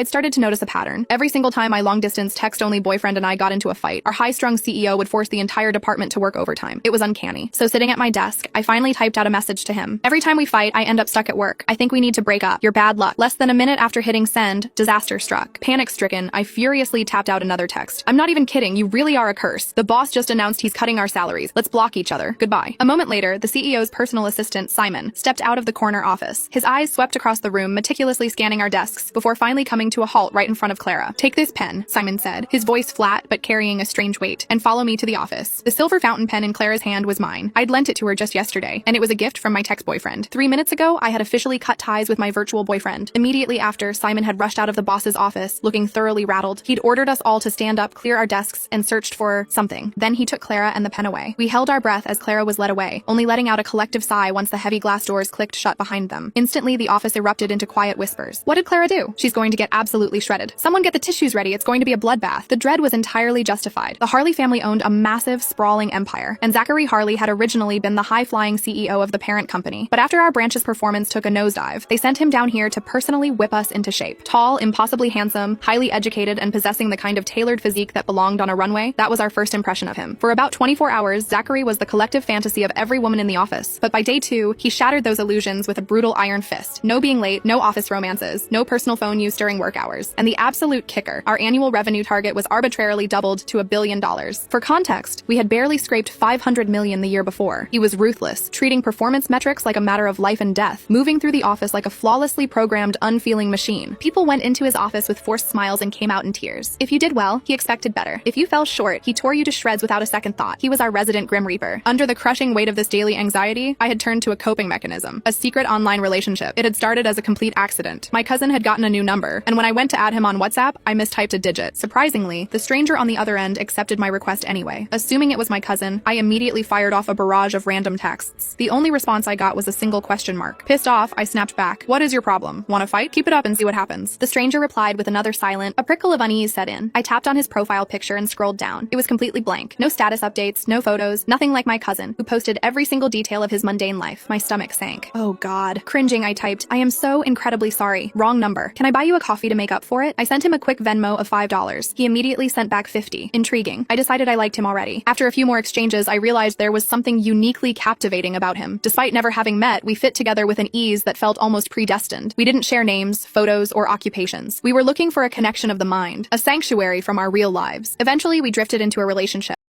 I'd started to notice a pattern. Every single time my long-distance text-only boyfriend and I got into a fight, our high-strung CEO would force the entire department to work overtime. It was uncanny. So sitting at my desk, I finally typed out a message to him. Every time we fight, I end up stuck at work. I think we need to break up. Your bad luck. Less than a minute after hitting send, disaster struck. Panic-stricken, I furiously tapped out another text. I'm not even kidding. You really are a curse. The boss just announced he's cutting our salaries. Let's block each other. Goodbye. A moment later, the CEO's personal assistant, Simon, stepped out of the corner office. His eyes swept across the room, meticulously scanning our desks, before finally coming to a halt right in front of Clara. Take this pen, Simon said, his voice flat but carrying a strange weight, and follow me to the office. The silver fountain pen in Clara's hand was mine. I'd lent it to her just yesterday, and it was a gift from my text-boyfriend. 3 minutes ago, I had officially cut ties with my virtual boyfriend. Immediately after, Simon had rushed out of the boss's office, looking thoroughly rattled. He'd ordered us all to stand up, clear our desks, and searched for something. Then he took Clara and the pen away. We held our breath as Clara was led away, only letting out a collective sigh once the heavy glass doors clicked shut behind them. Instantly, the office erupted into quiet whispers. What did Clara do? She's going to get absolutely shredded. Someone get the tissues ready. It's going to be a bloodbath. The dread was entirely justified. The Harley family owned a massive, sprawling empire, and Zachary Harley had originally been the high-flying CEO of the parent company. But after our branch's performance took a nosedive, they sent him down here to personally whip us into shape. Tall, impossibly handsome, highly educated, and possessing the kind of tailored physique that belonged on a runway, that was our first impression of him. For about 24 hours, Zachary was the collective fantasy of every woman in the office. But by day 2, he shattered those illusions with a brutal iron fist. No being late, no office romances, no personal phone use during work hours. And the absolute kicker, our annual revenue target was arbitrarily doubled to $1 billion. For context, we had barely scraped 500 million the year before. He was ruthless, treating performance metrics like a matter of life and death, moving through the office like a flawlessly programmed, unfeeling machine. People went into his office with forced smiles and came out in tears. If you did well, he expected better. If you fell short, he tore you to shreds without a second thought. He was our resident Grim Reaper. Under the crushing weight of this daily anxiety, I had turned to a coping mechanism, a secret online relationship. It had started as a complete accident. My cousin had gotten a new number, and when I went to add him on WhatsApp, I mistyped a digit. Surprisingly, the stranger on the other end accepted my request anyway. Assuming it was my cousin, I immediately fired off a barrage of random texts. The only response I got was a single question mark. Pissed off, I snapped back. What is your problem? Want to fight? Keep it up and see what happens. The stranger replied with another silent. A prickle of unease set in. I tapped on his profile picture and scrolled down. It was completely blank. No status updates, no photos, nothing like my cousin, who posted every single detail of his mundane life. My stomach sank. Oh God. Cringing, I typed, I am so incredibly sorry. Wrong number. Can I buy you a coffee to make up for it? I sent him a quick Venmo of $5. He immediately sent back 50. Intriguing. I decided I liked him already. After a few more exchanges, I realized there was something uniquely captivating about him. Despite never having met, we fit together with an ease that felt almost predestined. We didn't share names, photos, or occupations. We were looking for a connection of the mind, a sanctuary from our real lives. Eventually, we drifted into a relationship.